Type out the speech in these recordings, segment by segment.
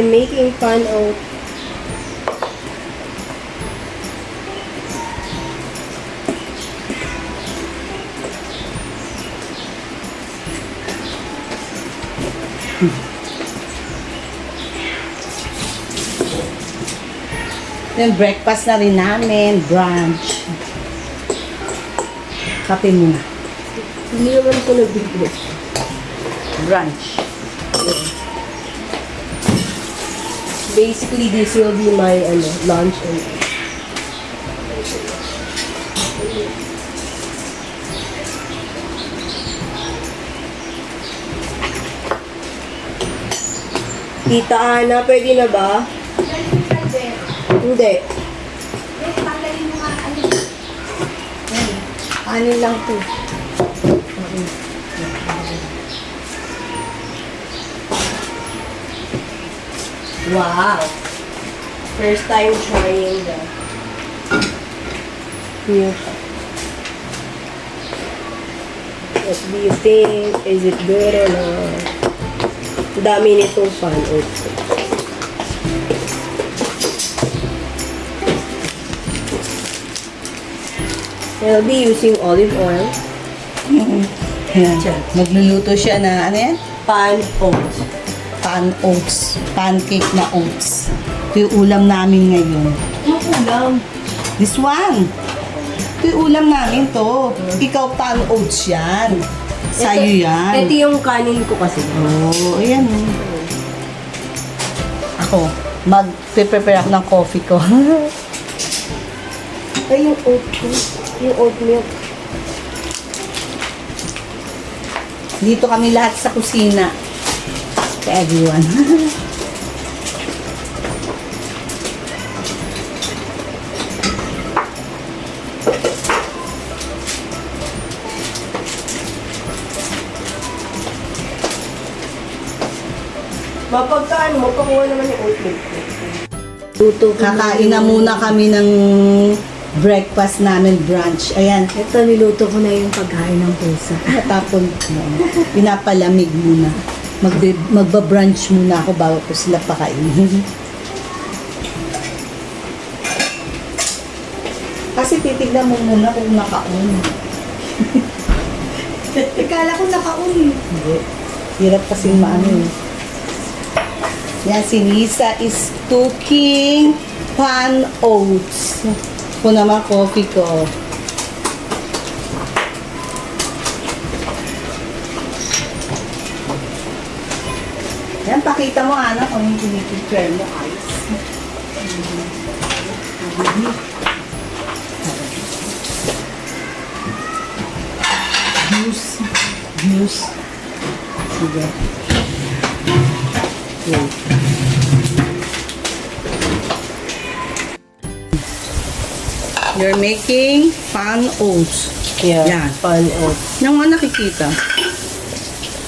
I'm making pan oat. Then breakfast na rin namin, brunch. Kape muna. Hindi naman ko nag-biglo. Brunch. Basically, this will be my lunch and Tita Ana, pwede na ba? Hindi. Ano lang to? Wow! First time trying the milk. What do you think? Is it good or not? Dami nitong pan oats. I'll be using olive oil. Yan. Magluluto siya na, ano yan? Pan oats. Pan oats. Pancake na oats. Ito yung ulam namin ngayon. Anong ulam? This one. Ito yung ulam namin to. Ikaw pan oats yan. Sa'yo yan. Ito yung kanin ko kasi. Oh, ayan. Ako, mag-prepare ako ng coffee ko. Ay, yung oat ko. Yung oat milk. Dito kami lahat sa kusina. To everyone. Mapagkaan mo, pakuha naman yung oat milk ko. Luto ko. Kakain na muna kami ng breakfast namin, brunch. Ayan, Ito, niluto ko na yung pagkain ng pusa. natapon ko. Pinapalamig muna. Magba-brunch muna ako bago ko sila pakainin. Kasi titignan mo muna kung naka-on. Ikala ko naka-on. Hindi. Hirap kasing maano eh. Yan, si Lisa is cooking pan oats. Ako naman coffee ko. Yan, pakita mo, Ana, kung yung pinipicture mo, ice. Juice. Juice. Sige. Wait. You're making pan oats. Yeah, Yan. pan oats. Yung mga nakikita.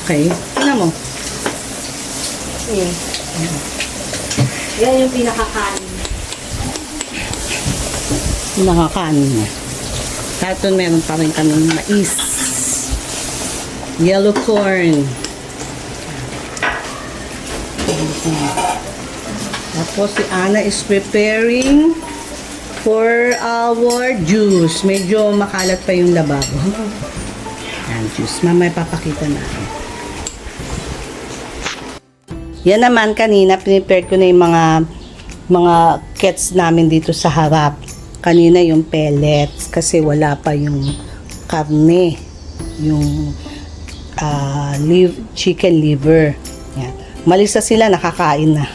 Okay. Tignan mo. Yeah. Yan yung pinakakain. Nakakanin niya. Kahit doon meron pa rin kaming mais. Yellow corn. Tapos si Ana is preparing for our juice. Medyo makalat pa yung lababo. Yan, juice. Mamaya papakita natin. Yan naman kanina, prepare ko na yung mga kets namin dito sa harap. Kanina yung pellets kasi wala pa yung karne. Yung chicken liver. Yan. Malisa sila, nakakain na.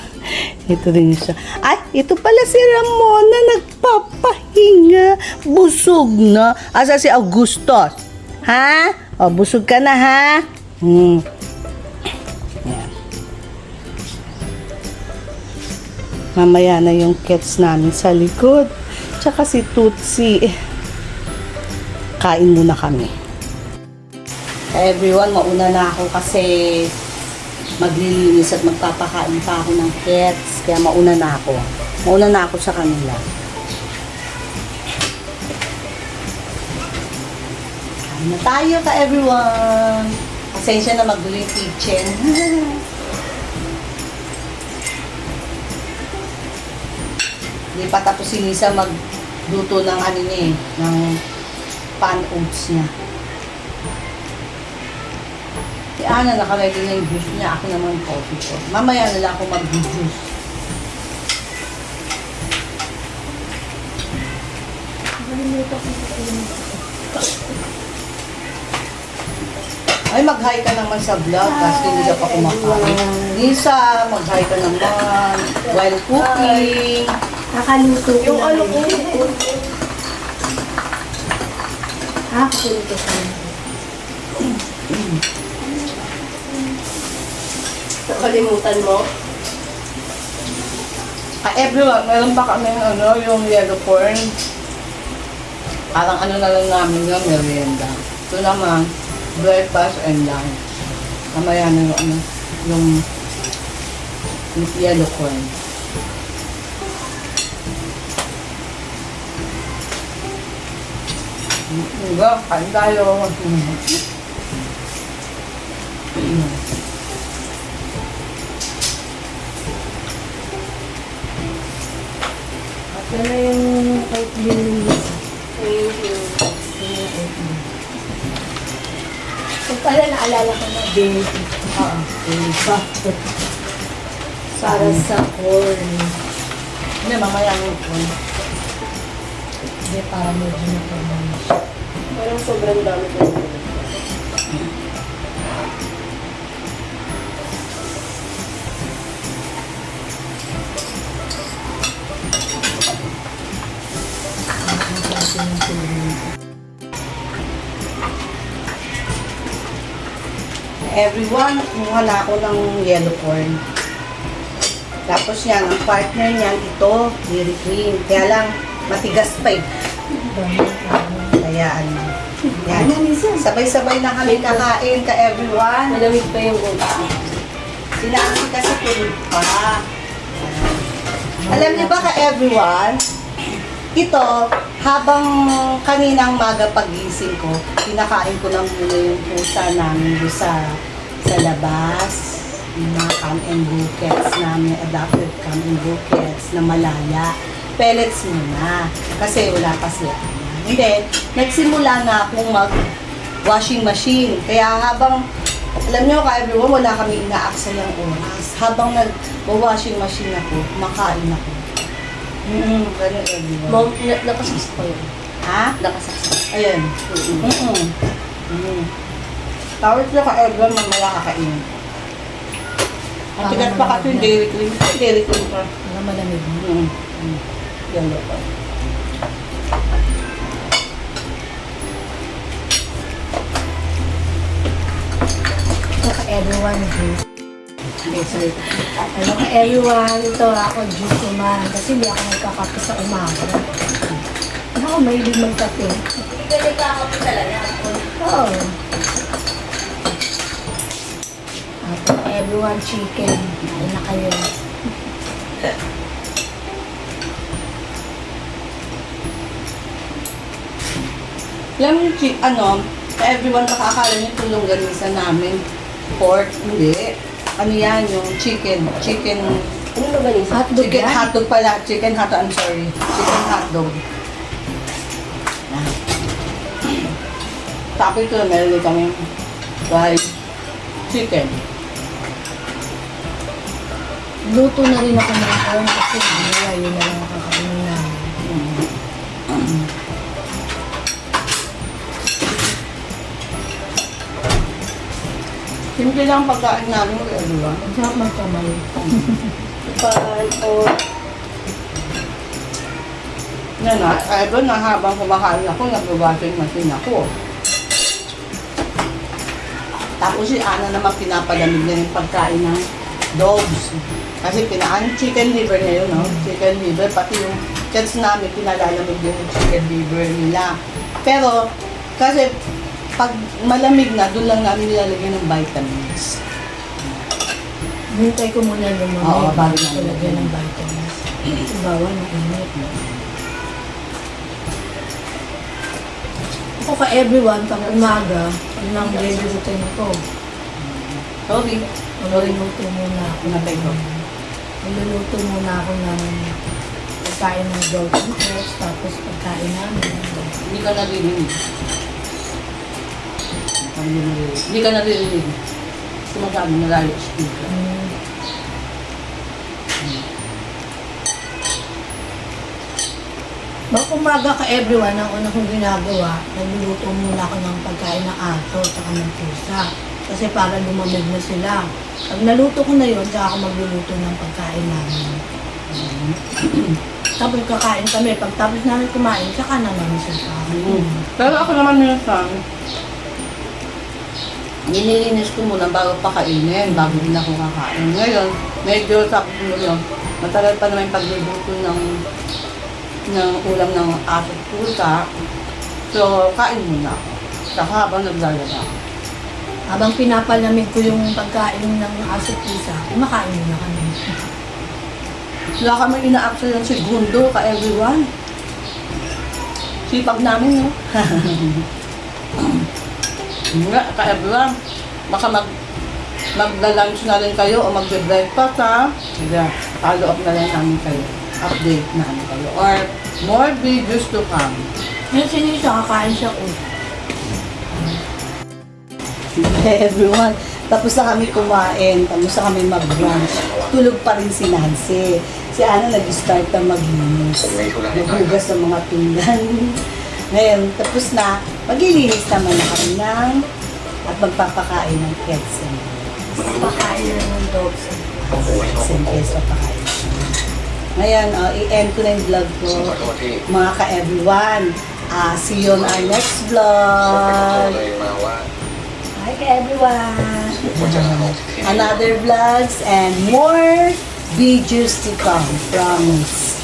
Ito din siya. Ay, ito pala si Ramona, nagpapahinga. Busog na. Asa si Augustus? Ha? O, busog ka na, ha? Yan. Mamaya na yung cats namin sa likod. Tsaka si Tutsi. Kain muna kami. Everyone, mauna na ako kasi maglilinis at magpapakain pa ako ng cats. Kaya mauna na ako. Mauna na ako sa kanila. Kain na tayo ka everyone. Pasensya na magulo yung kitchen. Hindi pa tapos si Lisa magluto ng ano niya eh, ng pan oats niya. Si Ana nakalagay na yung juice niya, ako naman coffee ko. Mamaya na lang ako mag-juice. Ay, mag-hi ka naman sa vlog kasi hindi ka pa kumakain. Lisa, mag-hi ka naman while cooking. Nakaluto ko Yung na ano rin. ko, Nakaluto ko na. Nakalimutan mo? Everyone, meron pa kami yung yellow corn. Parang ano na lang namin yung merienda. Ito naman, breakfast and lunch. Mamaya na yung yellow corn. Diba? Kain tayo. Yan na yung kahit binulong. kung pala naalala ko na din. Para sa corn. Hindi, mamaya yung corn. Hindi, para medyo na po naman siya. Parang sobrang dami ko. Everyone, kumuha na ako ng yellow corn. Tapos yan, ang partner niyan, ito, dairy cream. Kaya lang, matigas pa eh. Kaya ano, yan. Sabay-sabay na kami kakain ka everyone. Malamig pa yung ulo. Sinabi kasi tulog pa. Alam niyo ba ka everyone, ito, habang kaninang maga pagising ko, pinakain ko lang muna yung pusa namin doon sa labas. Yung mga come and buckets namin, adopted come and buckets na malaya. Pellets muna, kasi wala pa sila. And then, nagsimula na akong mag-washing machine. Kaya habang, alam niyo ka everyone, wala kami inaaksay ng oras. Habang nag-washing machine ako, makain ako. Ganun everyone. Mom, nakasaksak pa yun. Ha? Nakasaksak. Ayan. Tawag sila ka everyone, mamaya kakain. Ang tigas pa kasi yung dairy cream. Dairy cream pa. Mga malamig mo. Yan pa. Ito ka everyone juice. Okay, sorry. Ano ka everyone, ito ako juice naman. Kasi hindi ako nagkakape sa umaga. Ako mahilig magkape. Hindi ka nagkakape talaga. Oo. Ito ka everyone chicken. Kain na kayo. Alam niyo, everyone makakala niyo tulong ganisa namin. Pork, hindi. Ano yan, yung chicken. Ano ba ganisa? Hotdog Chicken yan? hotdog pala. Chicken hotdog, I'm sorry. Chicken hotdog. Tapos ito, meron din kami fried chicken. Luto na rin ako ng corn kasi mamaya yun na lang ang kakainin namin. Simple lang pagkain namin kay everyone. Ang sarap magkamay. Pan o Yan na, everyone na habang kumakain ako, nag-washing machine ako. Tapos si Ana naman pinapalamig na yung pagkain ng dogs. Kasi chicken liver na yun, no? Chicken liver, pati yung cats namin, pinalalamig yung chicken liver nila. Pero, kasi pag malamig na, doon lang namin nilalagyan ng vitamins. Hintay ko muna yung Oo, mga bago bago na. ko lagyan ng vitamins. Bawal na init. Ako ka everyone, pag umaga, yun ang daily routine ko. Sorry. Magluluto muna ako. Pinatay ko. Magluluto muna ako ng pagkain ng Dolphin Fresh, tapos pagkain namin. Hindi ka naririnig. Hindi ka naririnig. Sumasabi na lalo speaker. Bak umaga ka everyone, ang una kong ginagawa, nagluluto muna ako ng pagkain ng aso at ng pusa. Kasi para lumamig na sila. Pag naluto ko na yun, saka ako magluluto ng pagkain namin. Tapos kakain kami. Pag tapos namin kumain, saka na namin sila kakain. Pero ako naman minsan, nililinis ko muna bago pakainin, bago din ako kakain. Ngayon, medyo sabi ko lang, matagal pa naman yung pagluluto ng ulam ng aso at pusa. So, kain muna ako. Saka habang naglalaba ako. Habang pinapalamig ko yung pagkain ng aso at pusa, kumakain muna kami. Wala kami ina-apply ng segundo ka everyone. Sipag namin, no? Nga, ka everyone. Baka magla-lunch na rin kayo o magbe-breakfast, ha? Sige, follow up na lang namin kayo. Update namin kayo. Or more videos to come. Yung sinisa, kakain siya ko. Hey everyone, tapos na kami kumain, tapos na kami mag-brunch. Tulog pa rin si Nancy. Si Ana nag-start na maglinis. Naghugas ng mga pinggan. Ngayon, tapos na, maglilinis naman na kami ng at magpapakain ng pets. Pakain na ng dogs. Yes, papakain. Ngayon, i-end ko na yung vlog ko. Mga ka-everyone, see you on our next vlog. Hi everyone! Another vlogs and more videos to come. Promise.